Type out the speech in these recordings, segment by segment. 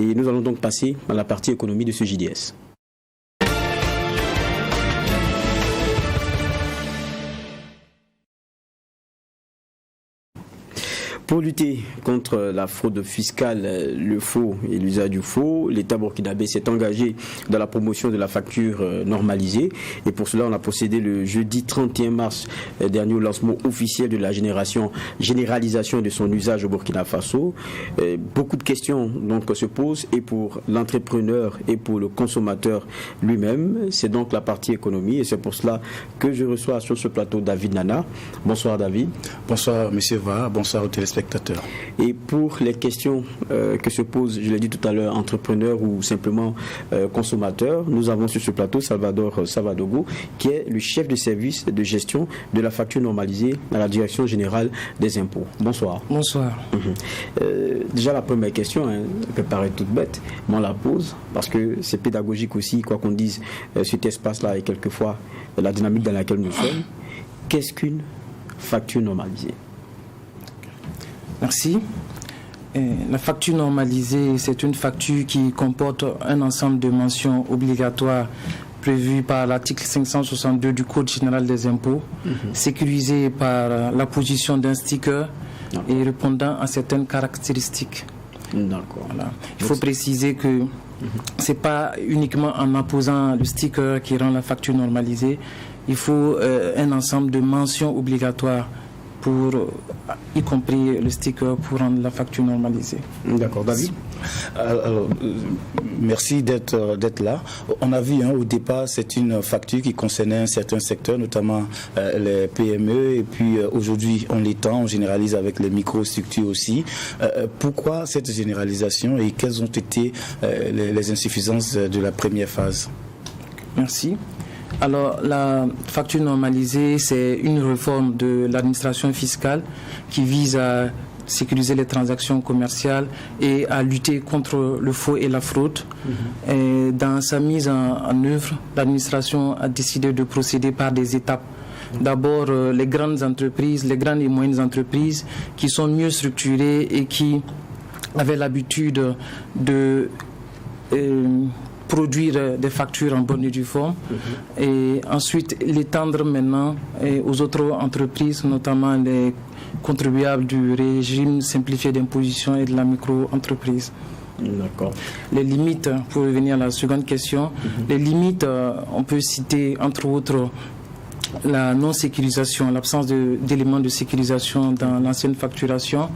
Et nous allons donc passer à la partie économie de ce JDS. Pour lutter contre la fraude fiscale, le faux et l'usage du faux, l'État burkinabé s'est engagé dans la promotion de la facture normalisée. Et pour cela, on a procédé le jeudi 31 mars dernier au lancement officiel de la généralisation de son usage au Burkina Faso. Beaucoup de questions donc se posent, et pour l'entrepreneur et pour le consommateur lui-même. C'est donc la partie économie, et c'est pour cela que je reçois sur ce plateau David Nana. Bonsoir David. Bonsoir Monsieur Va, bonsoir aux téléspectateurs. Et pour les questions que se posent, je l'ai dit tout à l'heure, entrepreneurs ou simplement consommateurs, nous avons sur ce plateau Salvador Savadogo, qui est le chef de service de gestion de la facture normalisée à la Direction générale des impôts. Bonsoir. Bonsoir. Déjà la première question, peut paraître toute bête, mais on la pose parce que c'est pédagogique aussi, quoi qu'on dise, cet espace-là et quelquefois la dynamique dans laquelle nous sommes. Qu'est-ce qu'une facture normalisée ? Merci. La facture normalisée, c'est une facture qui comporte un ensemble de mentions obligatoires prévues par l'article 562 du Code général des impôts, sécurisée par l'apposition d'un sticker et répondant à certaines caractéristiques. D'accord. Voilà. Il faut préciser que ce n'est pas uniquement en apposant le sticker qui rend la facture normalisée. Il faut un ensemble de mentions obligatoires pour, y compris le sticker, pour rendre la facture normalisée. D'accord, David. Alors, merci d'être là. On a vu au départ, c'est une facture qui concernait un certain secteur, notamment les PME, et puis aujourd'hui on l'étend, on généralise avec les microstructures aussi. Pourquoi cette généralisation et quelles ont été les insuffisances de la première phase? Merci. Alors, la facture normalisée, c'est une réforme de l'administration fiscale qui vise à sécuriser les transactions commerciales et à lutter contre le faux et la fraude. Et dans sa mise en œuvre, l'administration a décidé de procéder par des étapes. D'abord, les grandes entreprises, les grandes et moyennes entreprises qui sont mieux structurées et qui avaient l'habitude de produire des factures en bonne et due forme, et ensuite l'étendre maintenant aux autres entreprises, notamment les contribuables du régime simplifié d'imposition et de la micro-entreprise. D'accord. Les limites, pour revenir à la seconde question, les limites, on peut citer entre autres la non-sécurisation, l'absence d'éléments de sécurisation dans l'ancienne facturation,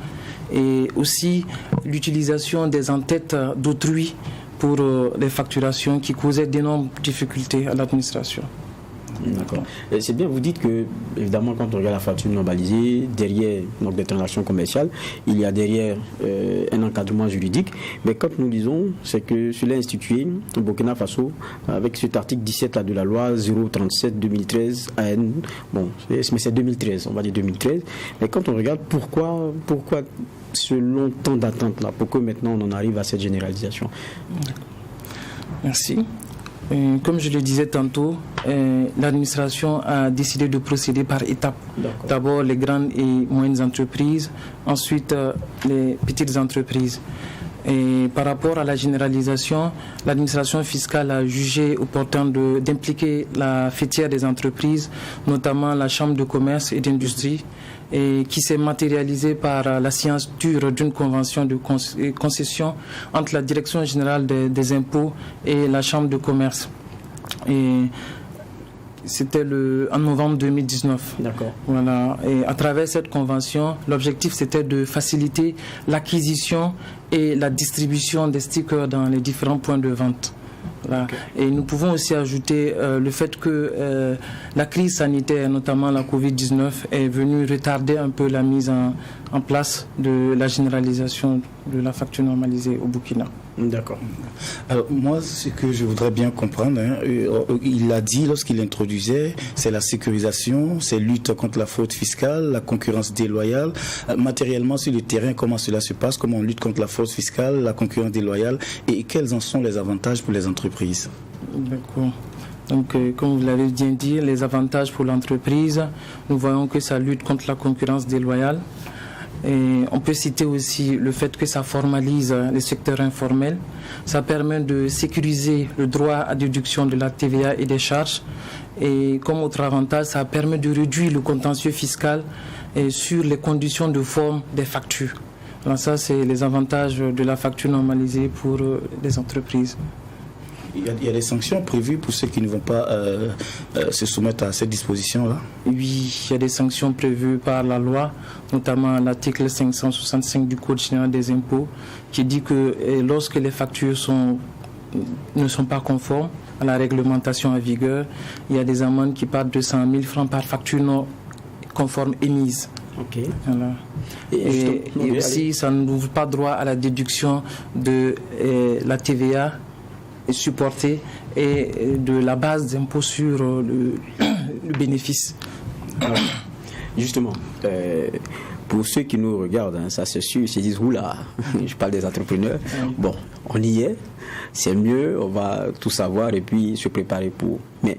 et aussi l'utilisation des en-têtes d'autrui pour les facturations qui causaient d'énormes difficultés à l'administration. D'accord. C'est bien, vous dites que, évidemment, quand on regarde la facture normalisée, derrière donc, des transactions commerciales, il y a derrière un encadrement juridique. Mais quand nous lisons, c'est que cela est institué au Burkina Faso avec cet article 17 là, de la loi 037-2013 AN. Bon, mais c'est 2013, on va dire 2013. Mais quand on regarde, pourquoi ce long temps d'attente là? Pourquoi maintenant on en arrive à cette généralisation? Merci. Comme je le disais tantôt, l'administration a décidé de procéder par étapes. D'abord les grandes et moyennes entreprises, ensuite les petites entreprises. Et par rapport à la généralisation, l'administration fiscale a jugé opportun d'impliquer la fêtière des entreprises, notamment la Chambre de commerce et d'industrie, et qui s'est matérialisée par la signature d'une convention de concession entre la Direction générale des impôts et la Chambre de commerce. Et c'était en novembre 2019. D'accord. Voilà. Et à travers cette convention, l'objectif c'était de faciliter l'acquisition et la distribution des stickers dans les différents points de vente. Voilà. Okay. Et nous pouvons aussi ajouter le fait que la crise sanitaire, notamment la Covid-19, est venue retarder un peu la mise en place de la généralisation de la facture normalisée au Burkina. D'accord. Alors moi, ce que je voudrais bien comprendre, il l'a dit lorsqu'il introduisait, c'est la sécurisation, c'est lutte contre la fraude fiscale, la concurrence déloyale. Matériellement sur le terrain, comment cela se passe, comment on lutte contre la fraude fiscale, la concurrence déloyale, et quels en sont les avantages pour les entreprises? D'accord. Donc, comme vous l'avez bien dit, les avantages pour l'entreprise, nous voyons que ça lutte contre la concurrence déloyale. Et on peut citer aussi le fait que ça formalise les secteurs informels. Ça permet de sécuriser le droit à déduction de la TVA et des charges. Et comme autre avantage, ça permet de réduire le contentieux fiscal sur les conditions de forme des factures. Alors ça, c'est les avantages de la facture normalisée pour les entreprises. Il y a des sanctions prévues pour ceux qui ne vont pas se soumettre à cette disposition-là? Oui, il y a des sanctions prévues par la loi, notamment l'article 565 du Code général des impôts, qui dit que lorsque les factures ne sont pas conformes à la réglementation en vigueur, il y a des amendes qui partent de 100 000 francs par facture non conforme émise. Ok. Voilà. Et aussi, ça n'ouvre pas droit à la déduction de la TVA supportée et de la base d'impôt sur le bénéfice. Alors, justement, pour ceux qui nous regardent, ça c'est sûr, ils se disent, oula, je parle des entrepreneurs, bon, on y est, c'est mieux, on va tout savoir et puis se préparer pour. Mais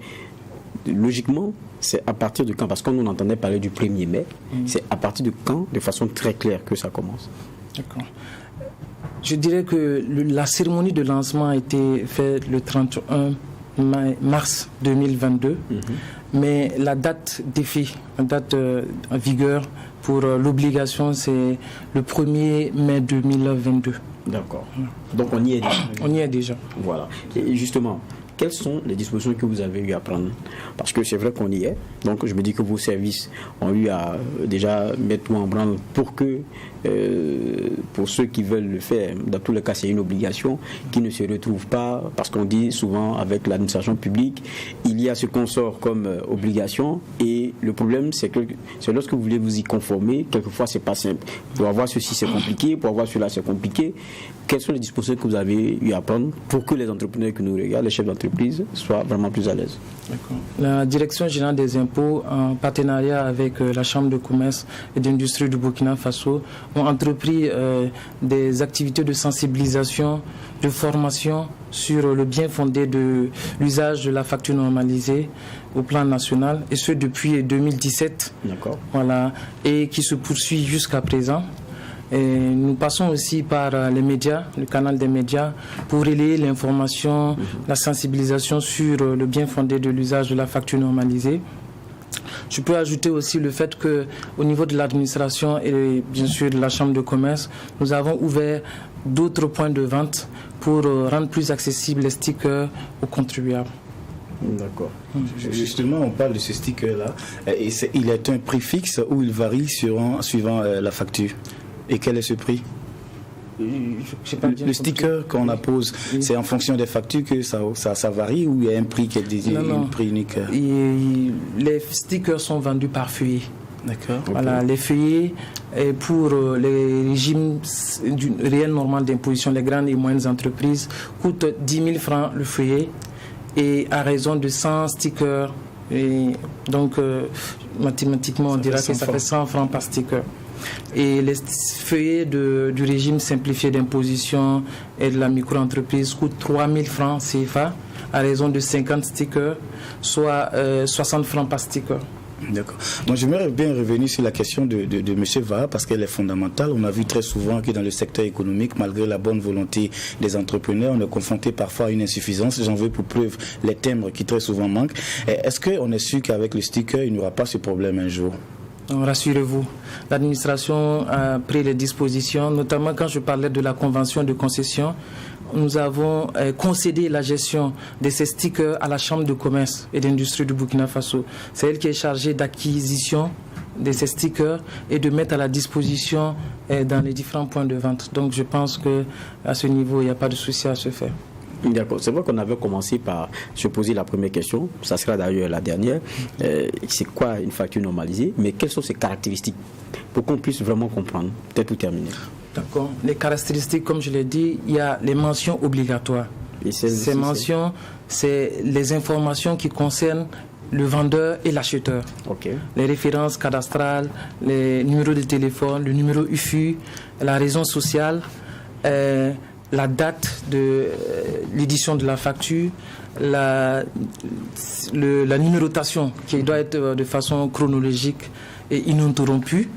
logiquement, c'est à partir de quand? Parce qu'on nous entendait parler du 1er mai, c'est à partir de quand, de façon très claire, que ça commence? D'accord. Je dirais que la cérémonie de lancement a été faite le 31 mars 2022, mais la date d'effet, la date en vigueur pour l'obligation, c'est le 1er mai 2022. D'accord. Donc on y est déjà. On y est déjà. Voilà. Et justement, quelles sont les dispositions que vous avez eu à prendre? Parce que c'est vrai qu'on y est. Donc je me dis que vos services ont eu à déjà mettre tout en branle pour que, pour ceux qui veulent le faire, dans tous les cas c'est une obligation, qui ne se retrouvent pas, parce qu'on dit souvent avec l'administration publique, il y a ce qu'on sort comme obligation, et le problème c'est que c'est lorsque vous voulez vous y conformer, quelquefois c'est pas simple. Pour avoir ceci c'est compliqué, pour avoir cela c'est compliqué. Quelles sont les dispositions que vous avez eu à prendre pour que les entrepreneurs qui nous regardent, les chefs d'entreprise, soient vraiment plus à l'aise? D'accord. La Direction générale des impôts, en partenariat avec la Chambre de commerce et d'industrie du Burkina Faso, ont entrepris des activités de sensibilisation, de formation sur le bien fondé de l'usage de la facture normalisée au plan national, et ce depuis 2017. D'accord. Voilà, et qui se poursuit jusqu'à présent. Et nous passons aussi par les médias, le canal des médias, pour relayer l'information, la sensibilisation sur le bien fondé de l'usage de la facture normalisée. Je peux ajouter aussi le fait qu'au niveau de l'administration et bien sûr de la Chambre de commerce, nous avons ouvert d'autres points de vente pour rendre plus accessibles les stickers aux contribuables. D'accord. Justement, on parle de ce sticker-là. Il est un prix fixe ou il varie suivant la facture? Et quel est ce prix? Le sticker qu'on appose, c'est en fonction des factures que ça varie, ou il y a un prix qui est désigné, un prix unique? Les stickers sont vendus par feuillet. D'accord. Voilà, les feuillets, pour les régimes réels normal d'imposition, les grandes et moyennes entreprises, coûtent 10 000 francs le feuillet, et à raison de 100 stickers. Et donc, mathématiquement, on dira que ça fait 100 francs par sticker. Et les feuillets du régime simplifié d'imposition et de la micro-entreprise coûtent 3 000 francs CFA à raison de 50 stickers, soit 60 francs par sticker. D'accord. Moi, j'aimerais bien revenir sur la question de M. Vaha, parce qu'elle est fondamentale. On a vu très souvent que dans le secteur économique, malgré la bonne volonté des entrepreneurs, on est confronté parfois à une insuffisance. J'en veux pour preuve les timbres qui très souvent manquent. Est-ce qu'on est sûr qu'avec le sticker, il n'y aura pas ce problème un jour? Rassurez-vous, l'administration a pris les dispositions, notamment quand je parlais de la convention de concession. Nous avons concédé la gestion de ces stickers à la Chambre de commerce et d'industrie du Burkina Faso. C'est elle qui est chargée d'acquisition de ces stickers et de mettre à la disposition dans les différents points de vente. Donc je pense qu'à ce niveau, il n'y a pas de souci à se faire. D'accord. C'est vrai qu'on avait commencé par se poser la première question, ça sera d'ailleurs la dernière. C'est quoi une facture normalisée? Mais quelles sont ses caractéristiques pour qu'on puisse vraiment comprendre? Peut-être tout terminer. D'accord. Les caractéristiques, comme je l'ai dit, il y a les mentions obligatoires. Et ces mentions, c'est les informations qui concernent le vendeur et l'acheteur. Okay. Les références cadastrales, les numéros de téléphone, le numéro UFU, la raison sociale, la date de l'édition de la facture, la numérotation qui doit être de façon chronologique, et ininterrompu.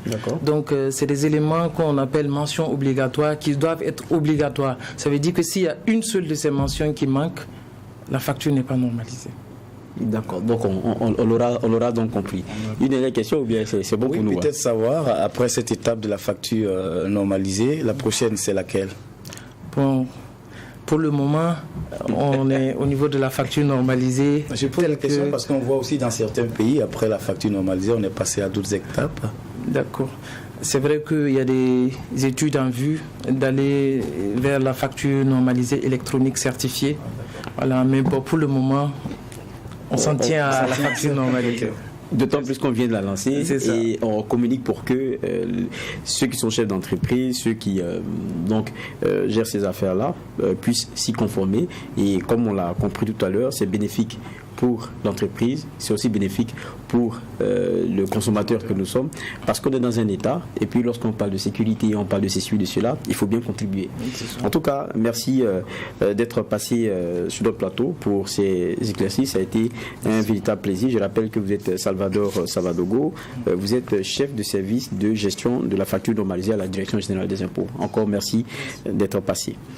Donc, c'est des éléments qu'on appelle mentions obligatoires qui doivent être obligatoires. Ça veut dire que s'il y a une seule de ces mentions qui manque, la facture n'est pas normalisée. D'accord, donc on l'aura donc compris. Une dernière question ou bien c'est bon pour nous? Peut-être savoir, après cette étape de la facture normalisée, la prochaine c'est laquelle? Bon, pour le moment, on est au niveau de la facture normalisée. Je pose la question parce qu'on voit aussi dans certains pays, après la facture normalisée, on est passé à d'autres étapes. D'accord. C'est vrai qu'il y a des études en vue d'aller vers la facture normalisée électronique certifiée. Voilà, mais bon, pour le moment, on s'en tient à la facture normalisée. D'autant plus qu'on vient de la lancer et on communique pour que ceux qui sont chefs d'entreprise, ceux qui gèrent ces affaires-là puissent s'y conformer. Et comme on l'a compris tout à l'heure, c'est bénéfique pour l'entreprise, c'est aussi bénéfique pour le consommateur que nous sommes, parce qu'on est dans un état, et puis lorsqu'on parle de sécurité, on parle de ceci, de cela, il faut bien contribuer. En tout cas, merci d'être passé sur notre plateau pour ces éclaircies, ça a été un véritable plaisir. Je rappelle que vous êtes Salvador Savadogo, vous êtes chef de service de gestion de la facture normalisée à la Direction générale des impôts. Encore merci d'être passé.